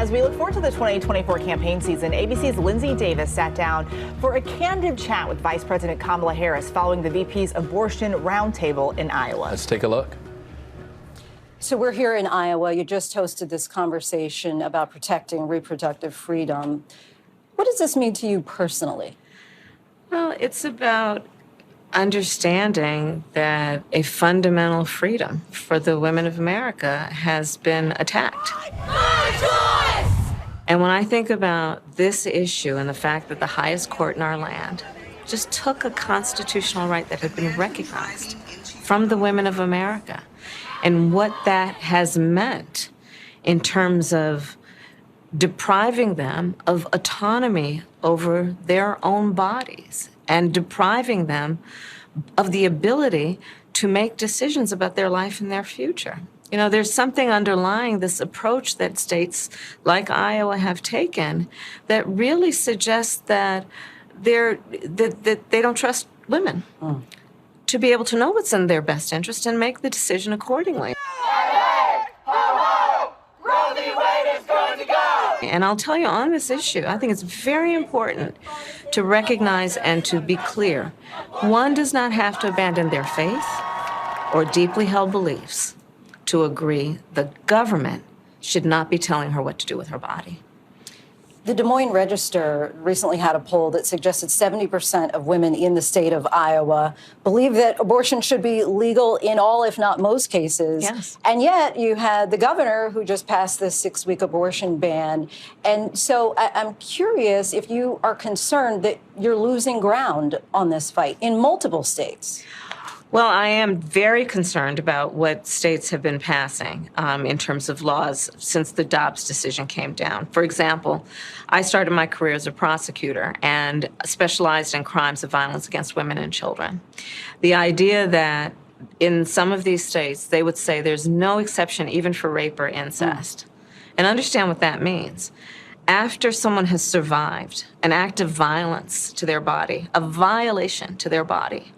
As we look forward to the 2024 campaign season, ABC's Linsey Davis sat down for a candid chat with Vice President Kamala Harris following the VP's abortion roundtable in Iowa. Let's take a look. So we're here in Iowa. You just hosted this conversation about protecting reproductive freedom. What does this mean to you personally? Well, it's about understanding that a fundamental freedom for the women of America has been attacked. And when I think about this issue and the fact that the highest court in our land just took a constitutional right that had been recognized from the women of America and what that has meant in terms of depriving them of autonomy over their own bodies and depriving them of the ability to make decisions about their life and their future. You know, there's something underlying this approach that states like Iowa have taken that really suggests that that they don't trust women to be able to know what's in their best interest and make the decision accordingly. And I'll tell you on this issue, I think it's very important to recognize and to be clear. One does not have to abandon their faith or deeply held beliefs to agree the government should not be telling her what to do with her body. The Des Moines Register recently had a poll that suggested 70% of women in the state of Iowa believe that abortion should be legal in all, if not most cases. Yes. And yet you had the governor who just passed this 6-week abortion ban. And so I'm curious if you are concerned that you're losing ground on this fight in multiple states. Well, I am very concerned about what states have been passing in terms of laws since the Dobbs decision came down. For example, I started my career as a prosecutor and specialized in crimes of violence against women and children. The idea that in some of these states, they would say there's no exception even for rape or incest. And understand what that means. After someone has survived an act of violence to their body, a violation to their body,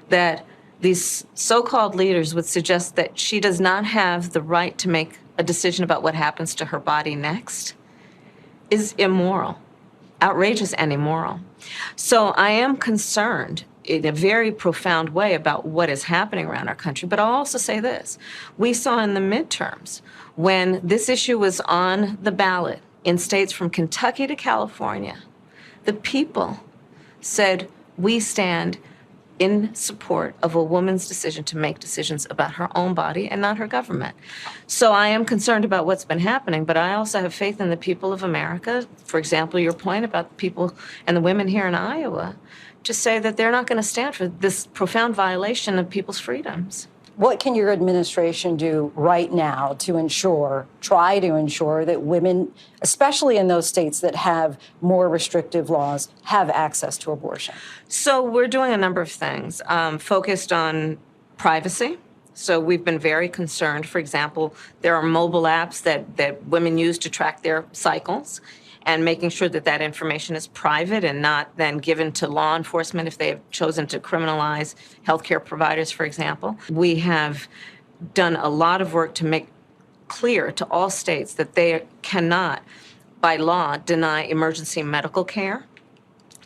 that these so-called leaders would suggest that she does not have the right to make a decision about what happens to her body next is immoral, outrageous and immoral. So I am concerned in a very profound way about what is happening around our country. But I'll also say this. We saw in the midterms when this issue was on the ballot in states from Kentucky to California, the people said, we stand in support of a woman's decision to make decisions about her own body and not her government. So I am concerned about what's been happening, but I also have faith in the people of America. For example, your point about the people and the women here in Iowa, to say that they're not going to stand for this profound violation of people's freedoms. What can your administration do right now to try to ensure that women, especially in those states that have more restrictive laws, have access to abortion? So we're doing a number of things focused on privacy. So we've been very concerned. For example, there are mobile apps that women use to track their cycles, and making sure that that information is private and not then given to law enforcement if they have chosen to criminalize healthcare providers, for example. We have done a lot of work to make clear to all states that they cannot, by law, deny emergency medical care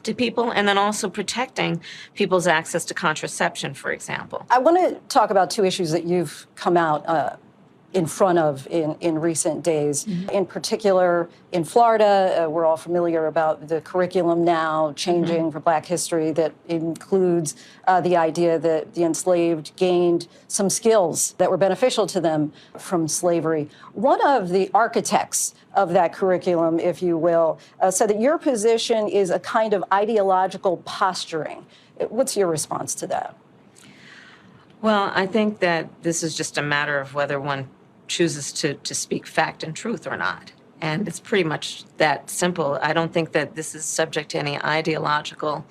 to people, and then also protecting people's access to contraception, for example. I want to talk about two issues that you've come out in front of in recent days. Mm-hmm. In particular, in Florida, we're all familiar about the curriculum now changing for Black history that includes the idea that the enslaved gained some skills that were beneficial to them from slavery. One of the architects of that curriculum, if you will, said that your position is a kind of ideological posturing. What's your response to that? Well, I think that this is just a matter of whether one chooses to speak fact and truth or not. And it's pretty much that simple. I don't think that this is subject to any ideological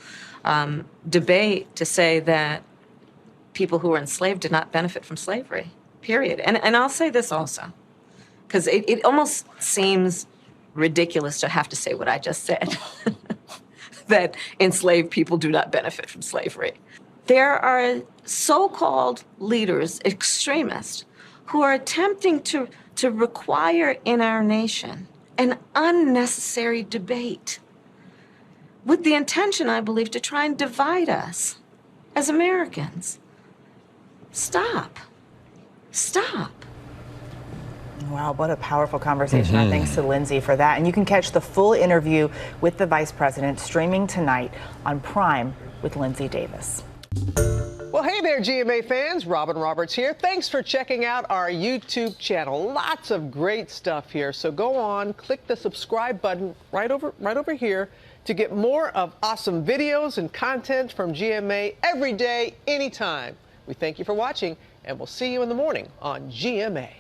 debate to say that people who were enslaved did not benefit from slavery, period. And I'll say this also, because it almost seems ridiculous to have to say what I just said, that enslaved people do not benefit from slavery. There are so-called leaders, extremists, who are attempting to require in our nation an unnecessary debate with the intention, I believe, to try and divide us as Americans. Stop. Stop. Wow, what a powerful conversation. Our thanks to Linsey for that. And you can catch the full interview with the Vice President streaming tonight on Prime with Linsey Davis. Well, hey there, GMA fans. Robin Roberts here. Thanks for checking out our YouTube channel. Lots of great stuff here. So go on, click the subscribe button right over here to get more of awesome videos and content from GMA every day, anytime. We thank you for watching, and we'll see you in the morning on GMA.